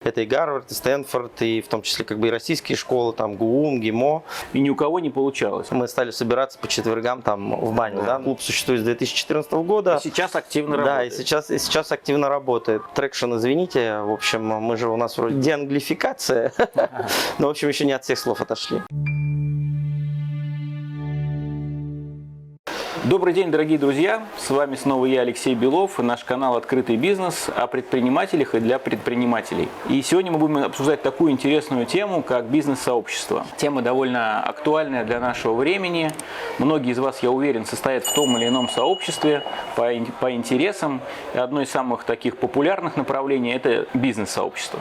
Это и Гарвард, и Стэнфорд, и в том числе как бы и российские школы, там ГУ, МГИМО. И ни у кого не получалось. Мы стали собираться по четвергам там в бане. Да. Клуб существует с 2014 года. И сейчас активно да, работает. Да, и сейчас активно работает. Трекшн, извините, в общем, мы же у нас вроде деанглификация, но в общем еще не от всех слов отошли. Добрый день, дорогие друзья! С вами снова я, Алексей Белов, и наш канал «Открытый бизнес» о предпринимателях и для предпринимателей. И сегодня мы будем обсуждать такую интересную тему, как бизнес-сообщество. Тема довольно актуальная для нашего времени. Многие из вас, я уверен, состоят в том или ином сообществе по интересам. И одно из самых таких популярных направлений – это бизнес-сообщество.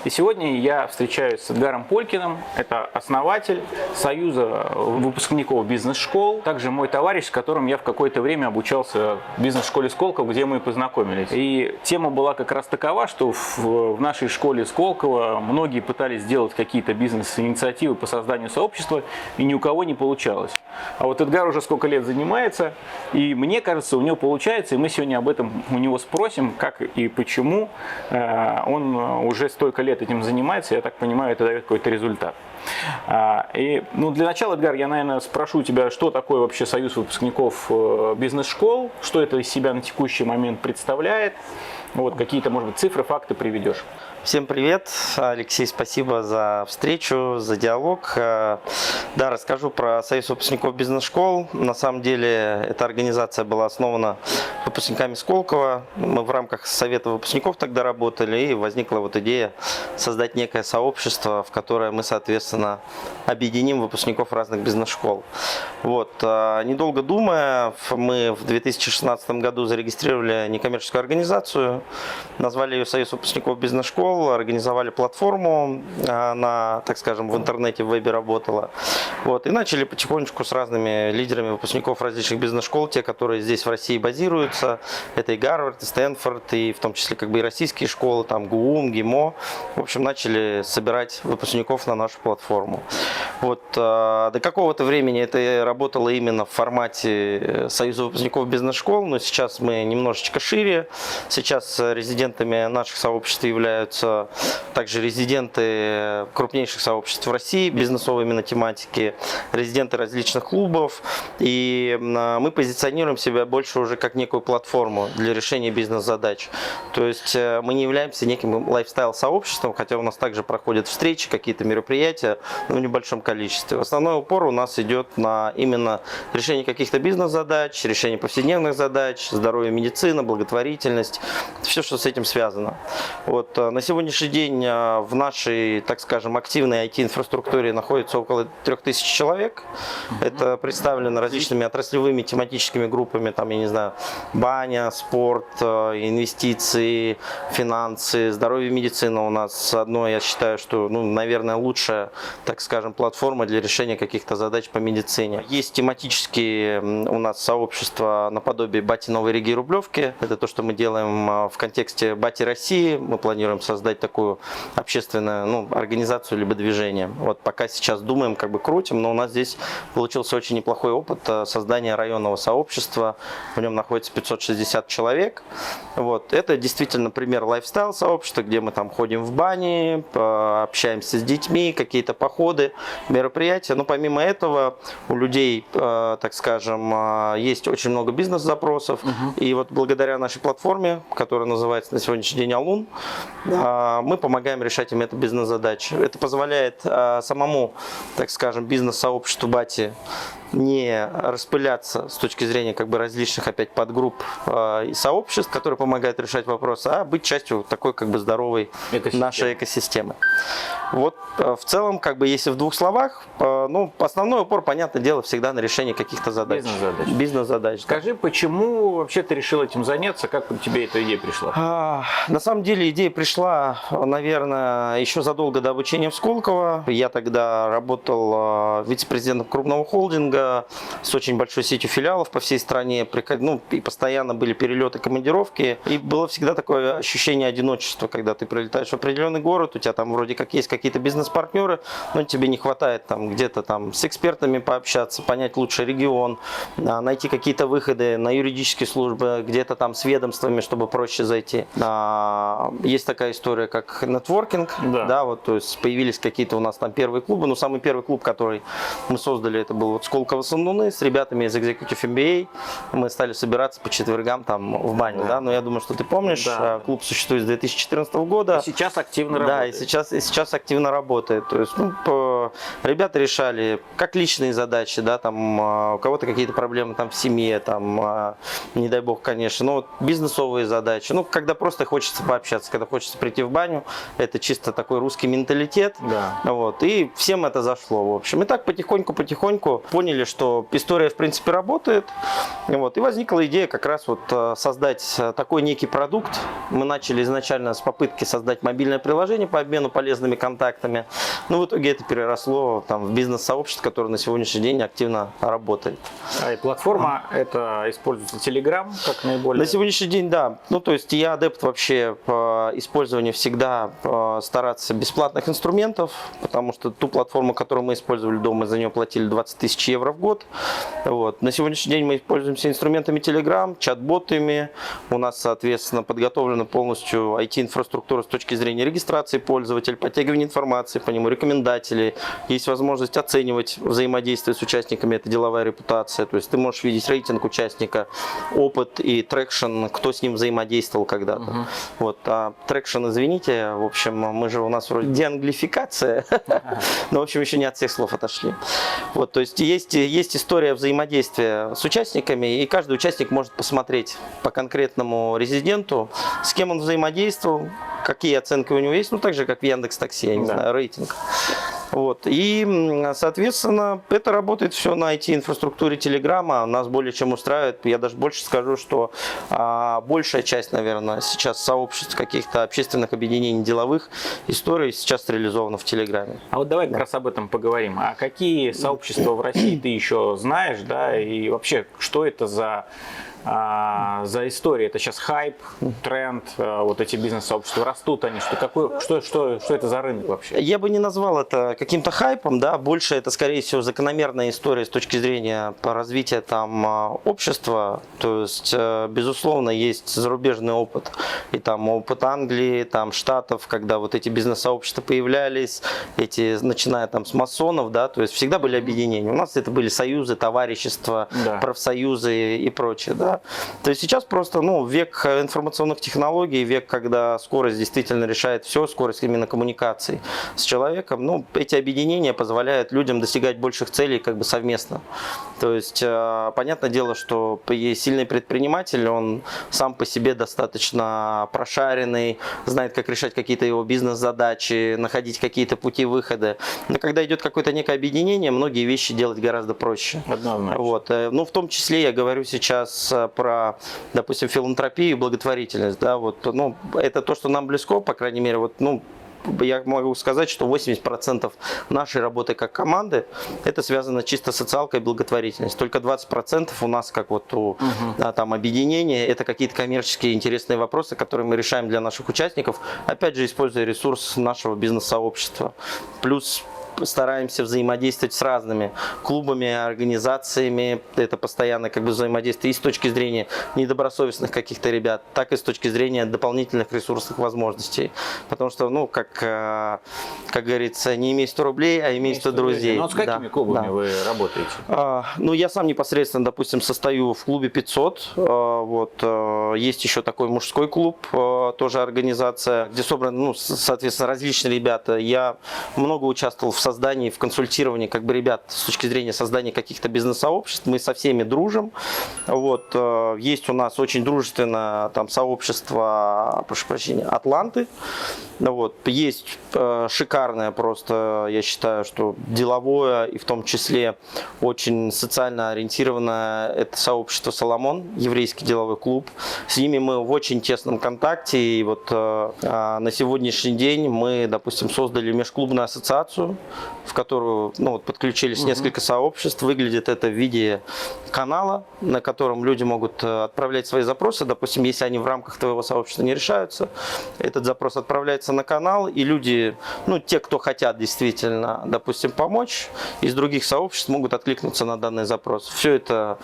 И сегодня я встречаюсь с Эдгаром Полькиным. Это основатель Союза выпускников бизнес-школ. Также мой товарищ, с которым я в какое-то время обучался в бизнес-школе Сколково, где мы и познакомились. И тема была как раз такова, что в нашей школе Сколково многие пытались сделать какие-то бизнес-инициативы по созданию сообщества, и ни у кого не получалось. А вот Эдгар уже сколько лет занимается, и мне кажется, у него получается, и мы сегодня об этом у него спросим, как и почему он уже столько лет этим занимается, я так понимаю, это дает какой-то результат. Для начала, Эдгар, я, наверное, спрошу тебя, что такое вообще Союз выпускников бизнес-школ, что это из себя на текущий момент представляет, вот какие-то, может быть, цифры, факты приведешь. Всем привет, Алексей, спасибо за встречу, за диалог. Да, расскажу про Союз выпускников бизнес-школ. На самом деле, эта организация была основана выпускниками Сколково. Мы в рамках Совета выпускников тогда работали, и возникла вот идея создать некое сообщество, в которое мы, соответственно, объединим выпускников разных бизнес-школ. Вот. Недолго думая, мы в 2016 году зарегистрировали некоммерческую организацию, назвали ее Союз выпускников бизнес-школ, организовали платформу, она, так скажем, в интернете, в вебе работала. Вот, и начали потихонечку с разными лидерами выпускников различных бизнес-школ, те, которые здесь в России базируются. Это и Гарвард, и Стэнфорд, и в том числе как бы и российские школы, там ГУ, МГИМО. В общем, начали собирать выпускников на нашу платформу. Вот, до какого-то времени это работало именно в формате Союза выпускников бизнес-школ, но сейчас мы немножечко шире. Сейчас резидентами наших сообществ являются также резиденты крупнейших сообществ в России, бизнесовые именно тематики, резиденты различных клубов. И мы позиционируем себя больше уже как некую платформу для решения бизнес-задач. То есть мы не являемся неким лайфстайл-сообществом, хотя у нас также проходят встречи, какие-то мероприятия, но в небольшом количестве. Основной упор у нас идет на именно решение каких-то бизнес-задач, решение повседневных задач, здоровье, медицина, благотворительность, все, что с этим связано. Вот, на сегодняшний день в нашей, так скажем, активной IT-инфраструктуре находится около 3000 человек. Это представлено различными отраслевыми тематическими группами, там, я не знаю, баня, спорт, инвестиции, финансы, здоровье, медицина у нас одно, я считаю, что, наверное, лучшая, так скажем, платформа для решения каких-то задач по медицине. Есть тематические у нас сообщества наподобие Бати Новой Риги и Рублевки. Это то, что мы делаем в контексте Бати России. Мы планируем создать такую общественную организацию либо движение. Вот пока сейчас думаем, крутим, но у нас здесь получился очень неплохой опыт создания районного сообщества. В нем находится 560 человек. Вот. Это действительно пример лайфстайл-сообщества, где мы там ходим в бани, общаемся с детьми, какие-то походы, мероприятия. Но помимо этого у людей, так скажем, есть очень много бизнес-запросов. И вот благодаря нашей платформе, которая называется на сегодняшний день Алун, мы помогаем решать им эту бизнес-задачу. Это позволяет самому, так скажем, бизнес-сообществу Бати не распыляться с точки зрения различных опять подгрупп и сообществ, которые помогают решать вопросы, а быть частью такой здоровой нашей экосистемы. Вот в целом, если в двух словах, основной упор, понятное дело, всегда на решение каких-то задач. Бизнес-задач. Скажи, почему вообще ты решил этим заняться? Как тебе эта идея пришла? На самом деле идея пришла, наверное, еще задолго до обучения в Сколково. Я тогда работал вице-президентом крупного холдинга, с очень большой сетью филиалов по всей стране, ну, и постоянно были перелеты, командировки, и было всегда такое ощущение одиночества, когда ты прилетаешь в определенный город, у тебя там вроде как есть какие-то бизнес-партнеры, но тебе не хватает там где-то там с экспертами пообщаться, понять лучше регион, найти какие-то выходы на юридические службы, где-то там с ведомствами, чтобы проще зайти. Есть такая история, как нетворкинг, да, вот, то есть появились какие-то у нас там первые клубы, но самый первый клуб, который мы создали, это был вот Сколково-Сандуны с ребятами из Executive MBA, мы стали собираться по четвергам там в бане, да, но я думаю, что ты помнишь, клуб существует с 2014 года. И сейчас активно работает. Да, и сейчас активно работает, то есть, ну, ребята решали как личные задачи, да, там у кого-то какие-то проблемы там в семье, там, не дай бог, конечно, но вот бизнесовые задачи, ну, когда просто хочется пообщаться, когда хочется прийти в баню, это чисто такой русский менталитет, вот, и всем это зашло, в общем. И так потихоньку поняли, что история, в принципе, работает, вот, и возникла идея как раз вот создать такой некий продукт. Мы начали изначально с попытки создать мобильное приложение по обмену полезными контактами, но в итоге это переросло там в бизнес-сообщество, которое на сегодняшний день активно работает. И платформа это используется Telegram как наиболее... На сегодняшний день, да. Ну, то есть я адепт вообще по использованию всегда стараться бесплатных инструментов, потому что ту платформу, которую мы использовали дома, за нее платили 20 тысяч евро в год. Вот. На сегодняшний день мы пользуемся инструментами Telegram, чат-ботами. У нас, соответственно, подготовлена полностью IT-инфраструктура с точки зрения регистрации пользователя, подтягивания информации по нему, рекомендателей. Есть возможность оценивать взаимодействие с участниками, это деловая репутация. То есть ты можешь видеть рейтинг участника, опыт и трекшн, кто с ним взаимодействовал когда-то. Вот. А трекшн, извините, в общем, мы же у нас вроде деанглификация, но, в общем, еще не от всех слов отошли. Вот, то есть есть история взаимодействия с участниками, и каждый участник может посмотреть по конкретному резиденту, с кем он взаимодействовал, какие оценки у него есть, ну, так же, как в Яндекс.Такси, я не знаю, рейтинг. Вот. И, соответственно, это работает все на IT-инфраструктуре Телеграма. Нас более чем устраивает. Я даже больше скажу, что большая часть, наверное, сейчас сообществ каких-то общественных объединений, деловых историй сейчас реализована в Телеграме. А вот давай как раз об этом поговорим. А какие сообщества в России ты еще знаешь, да, и вообще, что это за история? Это сейчас хайп, тренд, вот эти бизнес-сообщества растут они, что это за рынок вообще? Я бы не назвал это каким-то хайпом, да, больше это, скорее всего, закономерная история с точки зрения развития там общества, то есть, безусловно, есть зарубежный опыт, и там опыт Англии, там Штатов, когда вот эти бизнес-сообщества появлялись, начиная там с масонов, да, то есть всегда были объединения, у нас это были союзы, товарищества, профсоюзы и прочее, да. То есть сейчас просто, ну, век информационных технологий, век, когда скорость действительно решает все, скорость именно коммуникаций с человеком. Ну, эти объединения позволяют людям достигать больших целей как бы совместно. То есть, понятное дело, что сильный предприниматель, он сам по себе достаточно прошаренный, знает, как решать какие-то его бизнес-задачи, находить какие-то пути выхода. Но когда идет какое-то некое объединение, многие вещи делать гораздо проще. Однозначно. Вот. Ну, в том числе я говорю сейчас про, допустим, филантропию и благотворительность. Да, вот, ну, это то, что нам близко, по крайней мере, вот, ну, я могу сказать, что 80% нашей работы как команды это связано чисто с социалкой и благотворительностью. Только 20% у нас, как вот у там, объединения, это какие-то коммерческие интересные вопросы, которые мы решаем для наших участников, опять же, используя ресурс нашего бизнес-сообщества. Плюс стараемся взаимодействовать с разными клубами, организациями. Это постоянно как бы взаимодействие и с точки зрения недобросовестных каких-то ребят, так и с точки зрения дополнительных ресурсных возможностей. Потому что, ну, как говорится, не имей 100 рублей, а имей 100 друзей. Ну, с какими клубами вы работаете? Ну, я сам непосредственно, допустим, состою в клубе 500. Вот. Есть еще такой мужской клуб, тоже организация, где собраны, ну, соответственно, различные ребята. Я много участвовал в создании, в консультировании как бы ребят с точки зрения создания каких-то бизнес-сообществ. Мы со всеми дружим. Вот. Есть у нас очень дружественное там сообщество, прошу прощения, Атланты. Вот. Есть шикарное просто, я считаю, что деловое и в том числе очень социально ориентированное это сообщество Соломон, еврейский деловой клуб. С ними мы в очень тесном контакте. И вот на сегодняшний день мы, допустим, создали межклубную ассоциацию в которую подключились несколько сообществ. Выглядит это в виде канала, на котором люди могут отправлять свои запросы. Допустим, если они в рамках твоего сообщества не решаются, этот запрос отправляется на канал, и люди, те, кто хотят действительно, допустим, помочь, из других сообществ могут откликнуться на данный запрос. Все это,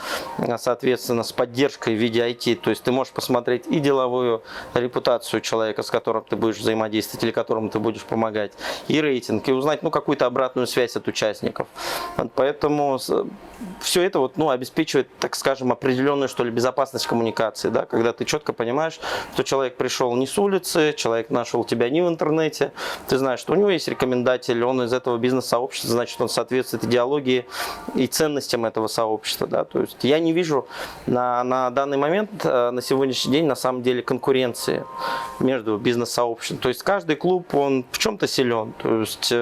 соответственно, с поддержкой в виде IT. То есть ты можешь посмотреть и деловую репутацию человека, с которым ты будешь взаимодействовать или которому ты будешь помогать, и рейтинг, и узнать какую-то обратную связь от участников. Поэтому все это обеспечивает, так скажем, определенную, что ли, безопасность коммуникации, да, когда ты четко понимаешь, что человек пришел не с улицы, человек нашел тебя не в интернете, ты знаешь, что у него есть рекомендатель, он из этого бизнес-сообщества, значит, он соответствует идеологии и ценностям этого сообщества, да, то есть я не вижу на данный момент, на сегодняшний день, на самом деле, конкуренции между бизнес-сообществом, то есть каждый клуб, он в чем-то силен, то есть,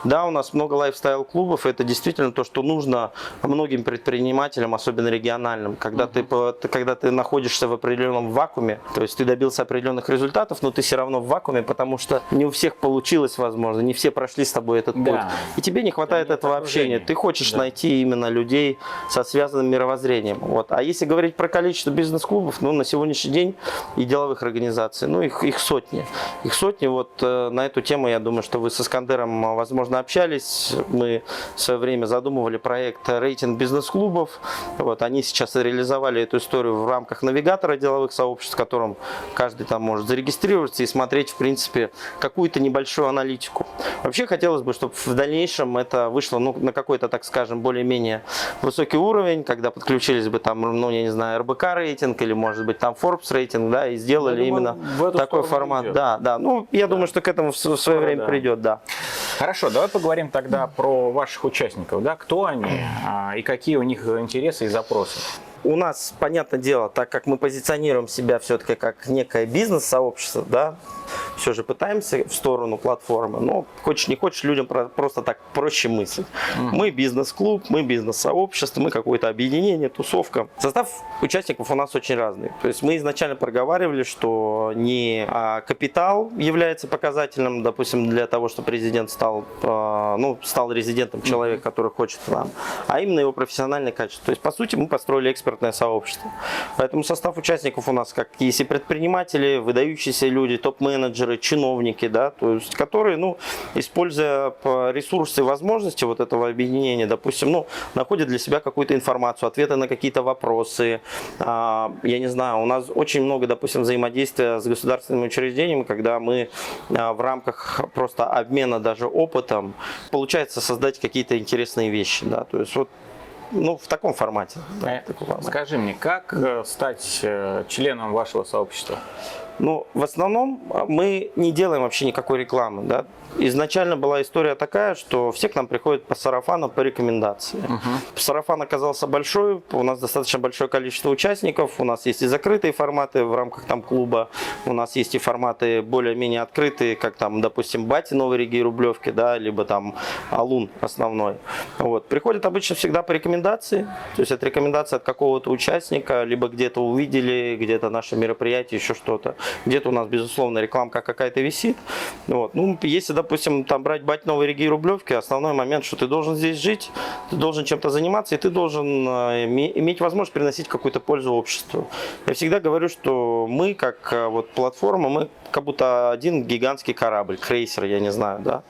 да, у нас много лайфстайл-клубов, это действительно то, что нужно многим предпринимателям, особенно региональным, когда ты находишься в определенном вакууме, то есть ты добился определенных результатов, но ты все равно в вакууме, потому что не у всех получилось, возможно, не все прошли с тобой этот путь, и тебе не хватает этого общения, ты хочешь найти именно людей со связанным мировоззрением. Вот. А если говорить про количество бизнес-клубов, на сегодняшний день и деловых организаций, их сотни. Их сотни, на эту тему, я думаю, что вы с Искандером, возможно, общались, мы в свое время задумывали проект рейтинг бизнес-клубов, они сейчас реализовали эту историю в рамках навигатора деловых сообществ, в котором каждый там может зарегистрироваться и смотреть, в принципе, какую-то небольшую аналитику. Вообще хотелось бы, чтобы в дальнейшем это вышло на какой-то, так скажем, более-менее высокий уровень, когда подключились бы там, я не знаю, РБК рейтинг или, может быть, там Forbes рейтинг, да, и сделали именно такой формат. Да. Я думаю, что к этому в свое время придет, да. Хорошо, давай поговорим тогда про ваших участников, да, кто они и какие у них интересы и запросы. У нас, понятное дело, так как мы позиционируем себя все-таки как некое бизнес-сообщество, да, все же пытаемся в сторону платформы, но хочешь не хочешь, людям просто так проще мыслить. Мы бизнес-клуб, мы бизнес-сообщество, мы какое-то объединение, тусовка. Состав участников у нас очень разный. То есть мы изначально проговаривали, что не капитал является показательным, допустим, для того, чтобы президент стал резидентом человек, который хочет к нам, а именно его профессиональное качество. То есть, по сути, мы построили экспертное сообщество. Поэтому состав участников у нас как есть и предприниматели, выдающиеся люди, топ-менеджеры, чиновники, да, то есть, которые, используя ресурсы и возможности этого объединения, допустим, находят для себя какую-то информацию, ответы на какие-то вопросы. Я не знаю, у нас очень много, допустим, взаимодействия с государственными учреждениями, когда мы в рамках просто обмена даже опытом получается создать какие-то интересные вещи, да, то есть в таком формате. Да, Скажи мне, как стать членом вашего сообщества? В основном мы не делаем вообще никакой рекламы, да. Изначально была история такая, что все к нам приходят по сарафану, по рекомендации. Сарафан оказался большой, у нас достаточно большое количество участников, у нас есть и закрытые форматы в рамках клуба, у нас есть и форматы более-менее открытые, как допустим, Бати, Новый Риги, Рублевки, да, либо Алун основной. Приходят обычно всегда по рекомендации, то есть это рекомендация от какого-то участника, либо где-то увидели, где-то наше мероприятие, еще что-то. Где-то у нас, безусловно, рекламка какая-то висит. Если, допустим, брать Бать, Новый Риги и Рублевки, основной момент, что ты должен здесь жить, ты должен чем-то заниматься, и ты должен иметь возможность приносить какую-то пользу обществу. Я всегда говорю, что мы, как платформа, мы как будто один гигантский корабль, крейсер, я не знаю, да,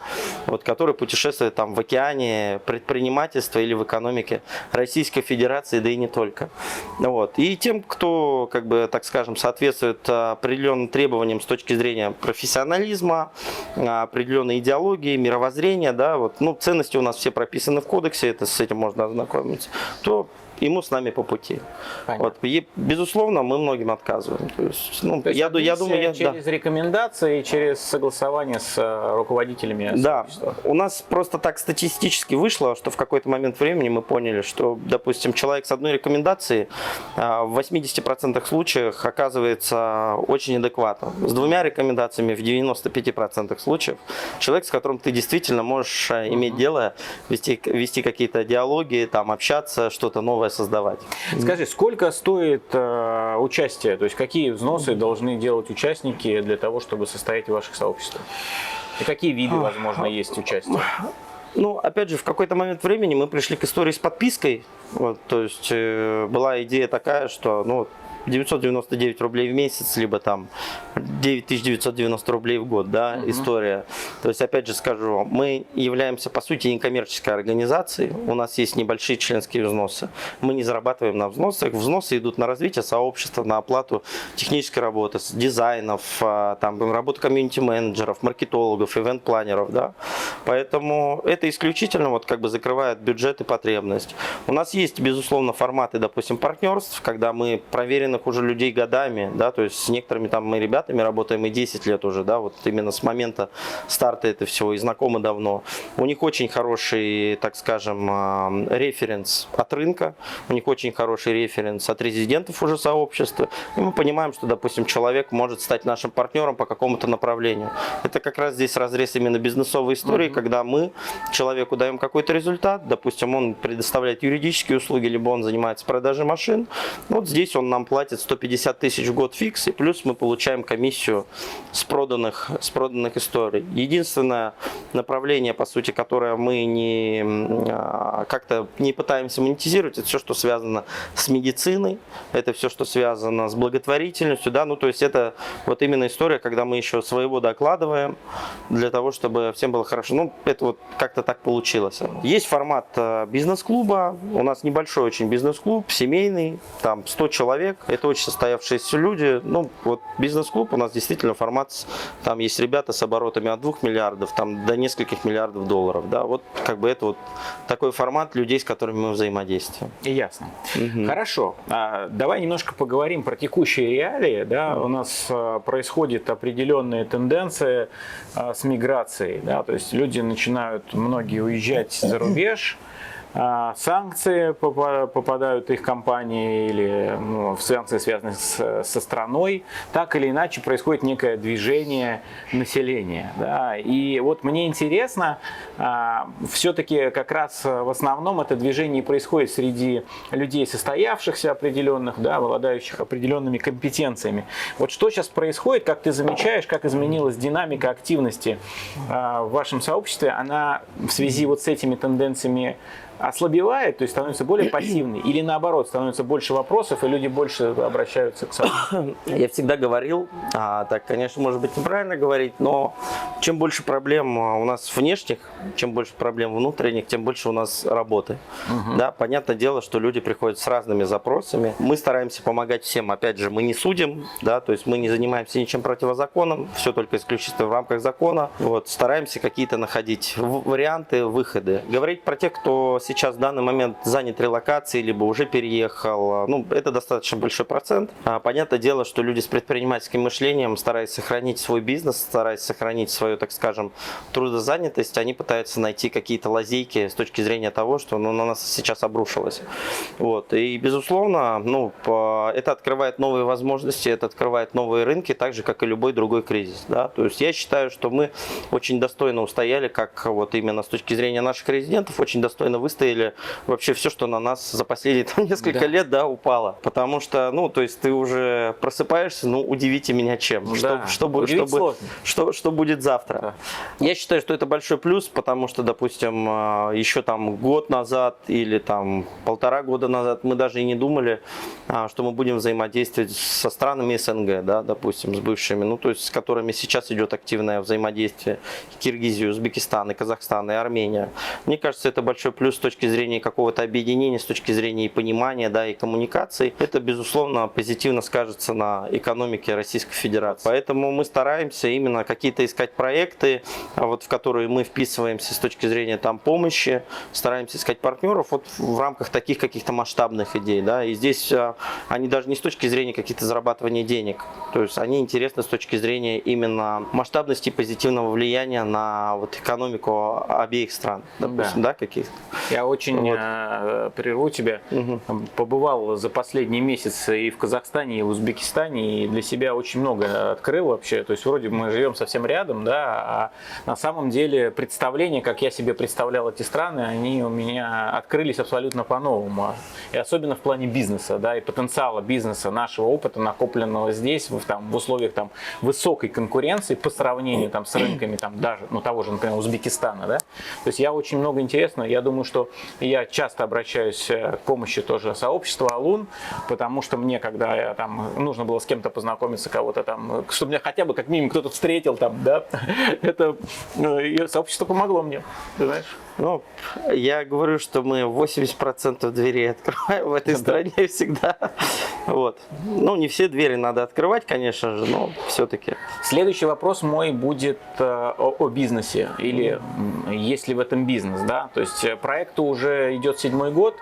который путешествует в океане предпринимательства или в экономике Российской Федерации, да и не только. И тем, кто, так скажем, соответствует определенным требованиям с точки зрения профессионализма, определенной идеологии, мировоззрения, да, ценности у нас все прописаны в кодексе, с этим можно ознакомиться, то ему с нами по пути. И, безусловно, мы многим отказываем. То есть, я думаю, через рекомендации, через согласование с руководителями сообщества. Да, у нас просто так статистически вышло, что в какой-то момент времени мы поняли, что, допустим, человек с одной рекомендацией в 80% случаев оказывается очень адекватным. С двумя рекомендациями в 95% случаев человек, с которым ты действительно можешь иметь дело, вести какие-то диалоги, общаться, что-то новое создавать. Скажи, сколько стоит участие? То есть какие взносы должны делать участники для того, чтобы состоять в ваших сообществах? И какие виды, возможно, есть участия? Ну, опять же, в какой-то момент времени мы пришли к истории с подпиской. Вот, то есть была идея такая, что ну, 999 рублей в месяц, либо там 9990 рублей в год, да, история. То есть, опять же скажу, мы являемся, по сути, некоммерческой организацией, у нас есть небольшие членские взносы, мы не зарабатываем на взносах, взносы идут на развитие сообщества, на оплату технической работы, дизайнов, там, работу комьюнити-менеджеров, маркетологов, ивент-планеров, да, поэтому это исключительно вот как бы закрывает бюджет и потребность. У нас есть, безусловно, форматы, допустим, партнерств, когда мы проверенных уже людей годами, да, то есть с некоторыми там мы ребятами работаем и 10 лет уже, да, вот именно с момента старта этого всего и знакомы давно. У них очень хороший, так скажем, референс от рынка, у них очень хороший референс от резидентов уже сообщества, и мы понимаем, что, допустим, человек может стать нашим партнером по какому-то направлению. Это как раз здесь разрез именно бизнесовой истории, когда мы человеку даем какой-то результат, допустим, он предоставляет юридические услуги, либо он занимается продажей машин, вот здесь он нам платит 150 тысяч в год фикс, и плюс мы получаем комиссию с проданных историй. Единственное направление, по сути, которое мы как-то не пытаемся монетизировать, это все, что связано с медициной, это все, что связано с благотворительностью, да, ну то есть это вот именно история, когда мы еще своего докладываем для того, чтобы всем было хорошо. Ну, это вот как-то так получилось. Есть формат бизнес-клуба, у нас небольшой очень бизнес-клуб, семейный, там 100 человек, это очень состоявшиеся люди. Ну, вот бизнес-клуб у нас действительно формат, там есть ребята с оборотами от 2 миллиардов там, до нескольких миллиардов долларов. Да, вот как бы это вот такой формат людей, с которыми мы взаимодействуем. Ясно. Хорошо. Давай немножко поговорим про текущие реалии. Да? У нас происходят определенные тенденции с миграцией. Да? То есть люди начинают, многие уезжать за рубеж, санкции попадают их компании или в санкции, связанные со страной, так или иначе происходит некое движение населения. Да? И вот мне интересно, все-таки как раз в основном это движение происходит среди людей, состоявшихся определенных, да, обладающих определенными компетенциями. Вот что сейчас происходит, как ты замечаешь, как изменилась динамика активности в вашем сообществе, она в связи вот с этими тенденциями ослабевает, то есть становится более пассивной, или наоборот, становится больше вопросов, и люди больше обращаются к сообществу? Я всегда говорил, так, конечно, может быть неправильно говорить, но чем больше проблем у нас внешних, чем больше проблем внутренних, тем больше у нас работы. Да, понятное дело, что люди приходят с разными запросами. Мы стараемся помогать всем, опять же, мы не судим, да, то есть мы не занимаемся ничем противозаконным, все только исключительно в рамках закона. Вот, стараемся какие-то находить варианты, выходы. Говорить про тех, кто сейчас в данный момент занят релокацией, либо уже переехал, ну, это достаточно большой процент. Понятное дело, что люди с предпринимательским мышлением, стараясь сохранить свой бизнес, стараясь сохранить свою, так скажем, трудозанятость, они пытаются найти какие-то лазейки с точки зрения того, что на нас сейчас обрушилось. Вот. И, безусловно, ну, это открывает новые возможности, это открывает новые рынки, так же, как и любой другой кризис. Да? То есть я считаю, что мы очень достойно устояли, как вот именно с точки зрения наших резидентов, очень достойно выстояли вообще все, что на нас за последние несколько лет, да, упало. Потому что, ну, то есть ты уже просыпаешься, ну, удивите меня чем. Да. Что будет завтра. Да. Я считаю, что это большой плюс, потому что, допустим, еще там год назад или там 1,5 года назад мы даже и не думали, что мы будем взаимодействовать со странами СНГ, да, допустим, с бывшими, ну, то есть с которыми сейчас идет активное взаимодействие. Киргизия, Узбекистан, и Казахстан, и Армения. Мне кажется, это большой плюс с точки зрения какого-то объединения, с точки зрения и понимания, да, и коммуникаций. Это, безусловно, позитивно скажется на экономике Российской Федерации. Поэтому мы стараемся именно какие-то искать проекты, вот, в которые мы вписываемся с точки зрения там, помощи, стараемся искать партнеров вот, в рамках таких каких-то масштабных идей. Да, и здесь они даже не с точки зрения каких-то зарабатывания денег, то есть они интересны с точки зрения именно масштабности и позитивного влияния на вот, экономику обеих стран, допустим, да, каких-то. Я очень прерву тебя. Побывал за последний месяц и в Казахстане, и в Узбекистане, и для себя очень много открыл вообще. То есть вроде мы живем совсем рядом, да, а на самом деле представления, как я себе представлял эти страны, они у меня открылись абсолютно по-новому. И особенно в плане бизнеса, да, и потенциала бизнеса, нашего опыта, накопленного здесь, в условиях там высокой конкуренции по сравнению там с рынками там даже, ну, того же, например, Узбекистана, да. То есть я очень много интересного. Я думаю, что я часто обращаюсь к помощи тоже сообщества Алун, потому что мне, когда я там нужно было с кем-то познакомиться, кого-то там, чтобы меня хотя бы как минимум кто-то встретил там, да, это сообщество помогло мне, ты знаешь. Ну, я говорю, что мы 80% дверей открываем в этой стране всегда. Вот. Ну, не все двери надо открывать, конечно же, но все-таки. Следующий вопрос мой будет о бизнесе, или есть ли в этом бизнес, да, то есть проекту уже идет 7-й год,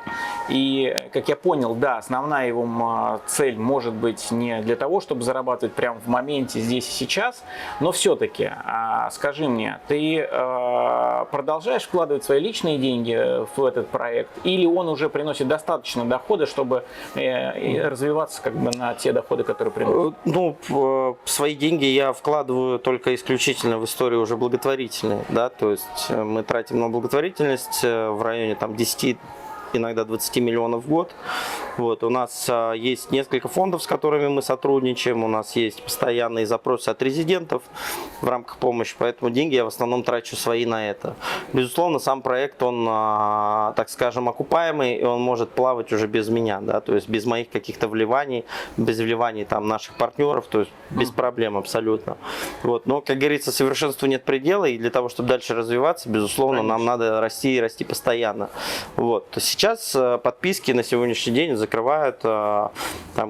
и, как я понял, да, основная его цель может быть не для того, чтобы зарабатывать прямо в моменте здесь и сейчас, но все-таки, скажи мне, ты продолжаешь вкладывать свои личные деньги в этот проект, или он уже приносит достаточно дохода, чтобы развиваться как бы на те доходы, которые приносят? Ну, свои деньги я вкладываю только исключительно в историю уже благотворительной, да, то есть мы тратим на благотворительность в районе там 10, иногда 20 миллионов в год. Вот. У нас есть несколько фондов, с которыми мы сотрудничаем, у нас есть постоянные запросы от резидентов в рамках помощи, поэтому деньги я в основном трачу свои на это. Безусловно, сам проект, он, так скажем, окупаемый, и он может плавать уже без меня, да, то есть без моих каких-то вливаний, без вливаний там наших партнеров, то есть без проблем абсолютно. Вот. Но, как говорится, совершенству нет предела, и для того, чтобы дальше развиваться, безусловно, нам надо расти и расти постоянно. Вот. Сейчас подписки на сегодняшний день закрывают там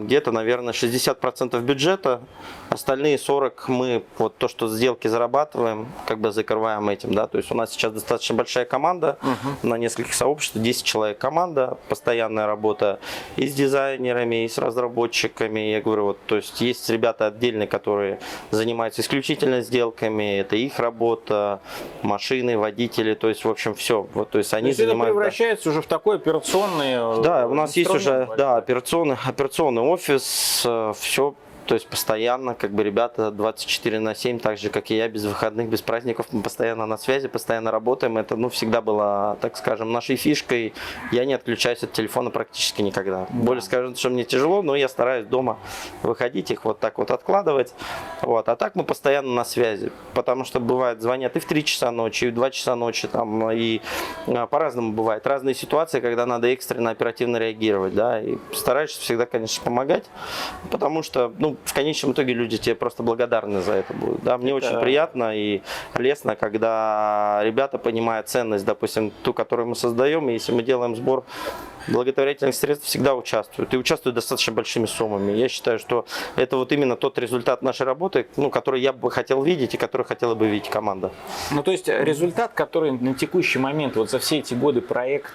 где-то, наверное, 60% бюджета, остальные 40% мы, вот то, что сделки зарабатываем, как бы закрываем этим, да, то есть у нас сейчас достаточно большая команда, на нескольких сообществах, 10 человек команда, постоянная работа и с дизайнерами, и с разработчиками, я говорю, вот, то есть есть ребята отдельные, которые занимаются исключительно сделками, это их работа, машины, водители, то есть, в общем, все, вот, то есть они занимаются... Это превращается уже в такой операционный... Да, у нас есть уже, да, операционный офис, все. То есть постоянно, как бы, ребята 24/7, так же, как и я, без выходных, без праздников, мы постоянно на связи, постоянно работаем. Это, ну, всегда было, так скажем, нашей фишкой. Я не отключаюсь от телефона практически никогда. Более скажем, что мне тяжело, но я стараюсь дома выходить, их вот так вот откладывать. Вот. А так мы постоянно на связи, потому что бывает, звонят и в 3 часа ночи, и в 2 часа ночи, там, и по-разному бывает. Разные ситуации, когда надо экстренно, оперативно реагировать, да, и стараешься всегда, конечно, помогать, потому что, ну, в конечном итоге люди тебе просто благодарны за это будут. Да? Мне очень приятно и лестно, когда ребята понимают ценность, допустим, ту, которую мы создаем, и если мы делаем сбор благотворительных средств, всегда участвуют. И участвуют достаточно большими суммами. Я считаю, что это вот именно тот результат нашей работы, ну, который я бы хотел видеть и который хотела бы видеть команда. Ну, то есть результат, который на текущий момент, вот за все эти годы проект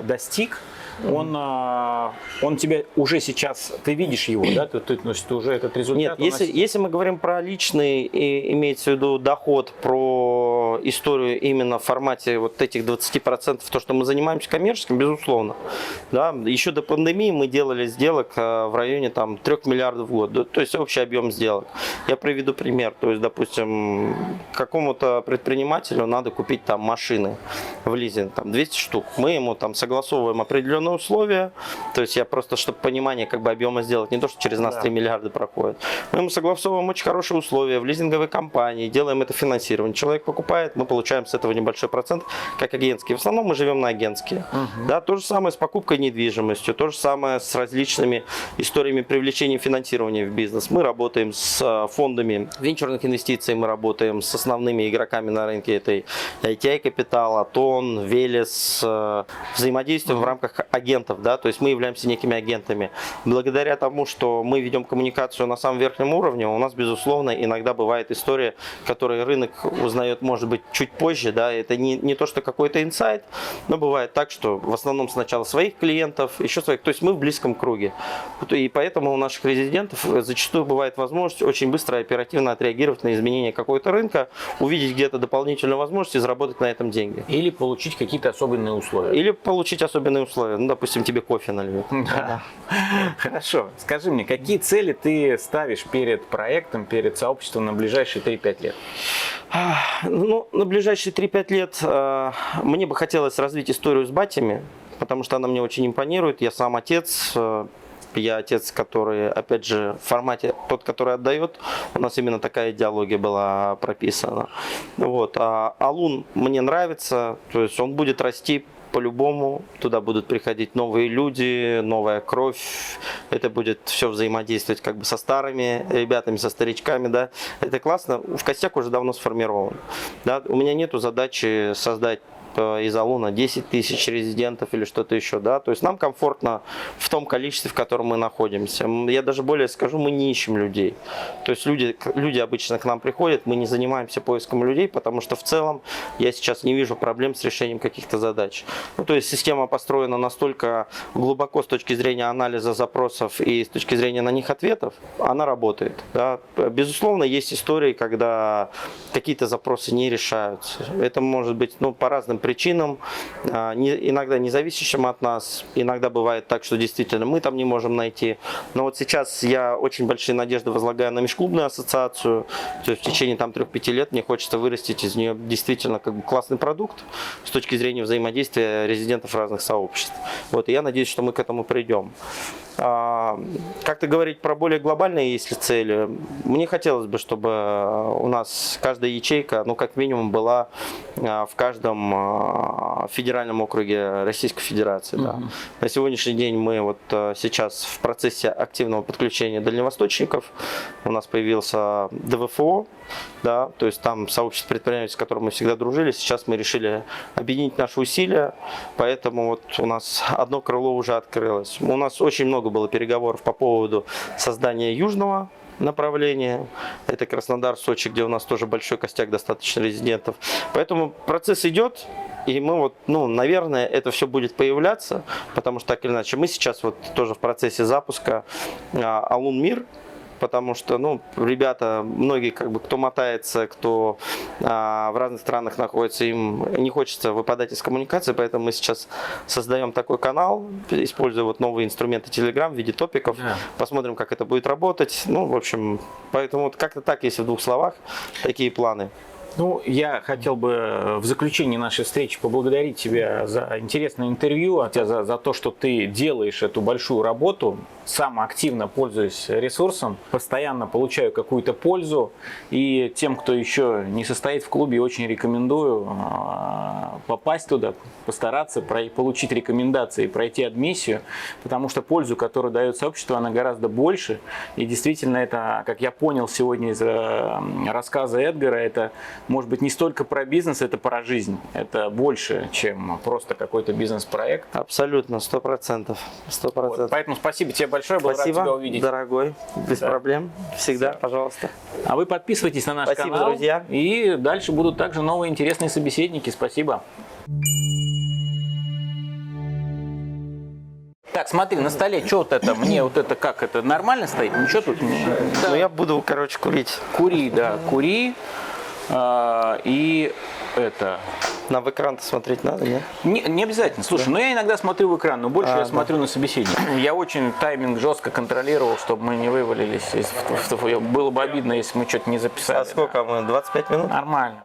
достиг, он тебе уже сейчас, ты видишь его, да? Ты уже этот результат... Нет, если мы говорим про личный, и имеется в виду доход, про историю именно в формате вот этих 20%, то, что мы занимаемся коммерческим, безусловно. Да? Еще до пандемии мы делали сделок в районе там, 3 миллиардов в год, то есть общий объем сделок. Я приведу пример. То есть, допустим, какому-то предпринимателю надо купить там машины в лизинг, там 200 штук. Мы ему там согласовываем определенные условия, то есть я просто, чтобы понимание как бы объема сделать, не то, что через нас 3 миллиарда проходит. Мы ему согласовываем очень хорошие условия в лизинговой компании, делаем это финансирование. Человек покупает, мы получаем с этого небольшой процент, как агентские. В основном мы живем на агентские. Да, то же самое с покупкой недвижимостью, то же самое с различными историями привлечения финансирования в бизнес. Мы работаем с фондами венчурных инвестиций, мы работаем с основными игроками на рынке, это ITI Capital, Атон, Велес, взаимодействуем в рамках агентов, да, то есть мы являемся некими агентами. Благодаря тому, что мы ведем коммуникацию на самом верхнем уровне, у нас, безусловно, иногда бывает история, которую рынок узнает, может быть, чуть позже, да, это не то, что какой-то инсайт, но бывает так, что в основном сначала своих клиентов, еще своих, то есть мы в близком круге. И поэтому у наших резидентов зачастую бывает возможность очень быстро и оперативно отреагировать на изменения какого-то рынка, увидеть где-то дополнительную возможность и заработать на этом деньги. Или получить какие-то особенные условия. Или получить особенные условия, ну, допустим, тебе кофе нальют. Да. Хорошо. Скажи мне, какие цели ты ставишь перед проектом, перед сообществом на ближайшие 3-5 лет? Ну, на ближайшие 3-5 лет мне бы хотелось развить историю с батями, потому что она мне очень импонирует. Я сам отец. Я отец, который, опять же, в формате тот, который отдает. У нас именно такая идеология была прописана. Вот. А Алун мне нравится, то есть он будет расти по-любому. Туда будут приходить новые люди, новая кровь. Это будет все взаимодействовать как бы со старыми ребятами, со старичками. Да. Это классно. В костяк уже давно сформирован. Да. У меня нету задачи создать из Алуна 10 тысяч резидентов или что-то еще, да, то есть нам комфортно в том количестве, в котором мы находимся. Я даже более скажу, мы не ищем людей, то есть люди обычно к нам приходят, мы не занимаемся поиском людей, потому что в целом я сейчас не вижу проблем с решением каких-то задач. Ну, то есть система построена настолько глубоко с точки зрения анализа запросов и с точки зрения на них ответов, она работает, да. Безусловно, есть истории, когда какие-то запросы не решаются. Это может быть, ну, по разным причинам, иногда не зависящим от нас, иногда бывает так, что действительно мы там не можем найти. Но вот сейчас я очень большие надежды возлагаю на межклубную ассоциацию, то есть в течение там 3-5 лет мне хочется вырастить из нее действительно как бы классный продукт с точки зрения взаимодействия резидентов разных сообществ. Вот, и я надеюсь, что мы к этому придем. Как-то говорить про более глобальные, если цели, мне хотелось бы, чтобы у нас каждая ячейка, ну, как минимум, была в каждом федеральном округе Российской Федерации. Да. На сегодняшний день мы вот сейчас в процессе активного подключения дальневосточников. У нас появился ДВФО, да, то есть там сообщество предпринимателей, с которым мы всегда дружили. Сейчас мы решили объединить наши усилия, поэтому вот у нас одно крыло уже открылось. У нас очень много было переговоров по поводу создания южного направления. Это Краснодар, Сочи, где у нас тоже большой костяк достаточно резидентов. Поэтому процесс идет, и мы вот, ну, наверное, это все будет появляться, потому что так или иначе мы сейчас вот тоже в процессе запуска Алун Мир. Потому что, ну, ребята, многие, как бы, кто мотается, кто в разных странах находится, им не хочется выпадать из коммуникации, поэтому мы сейчас создаем такой канал, используя вот новые инструменты Telegram в виде топиков, посмотрим, как это будет работать. Ну, в общем, поэтому вот как-то так, если в 2 словах, такие планы. Ну, я хотел бы в заключении нашей встречи поблагодарить тебя за интересное интервью, за то, что ты делаешь эту большую работу, сам активно пользуюсь ресурсом, постоянно получаю какую-то пользу. И тем, кто еще не состоит в клубе, очень рекомендую попасть туда, постараться получить рекомендации, пройти адмиссию, потому что пользу, которую дает сообщество, она гораздо больше. И действительно, это, как я понял сегодня из рассказа Эдгара, это может быть не столько про бизнес, это про жизнь. Это больше, чем просто какой-то бизнес-проект. Абсолютно, 100%. 100%. Вот, поэтому спасибо тебе большое, был рад тебя увидеть. Дорогой, без проблем, всегда, Все. пожалуйста. А вы подписывайтесь на наш Спасибо, канал, друзья. И дальше будут также новые интересные собеседники. Спасибо. Так, смотри, на столе, что вот это, мне вот это, как это, нормально стоит? Ничего тут? Да. Ну, я буду, короче, курить. Кури, да, кури. И это... На в экран-то смотреть надо, нет? Не обязательно. Слушай, ну я иногда смотрю в экран, но больше я смотрю на собеседника. Я очень тайминг жестко контролировал, чтобы мы не вывалились. Было бы обидно, если мы что-то не записали. А сколько мы? 25 минут? Нормально.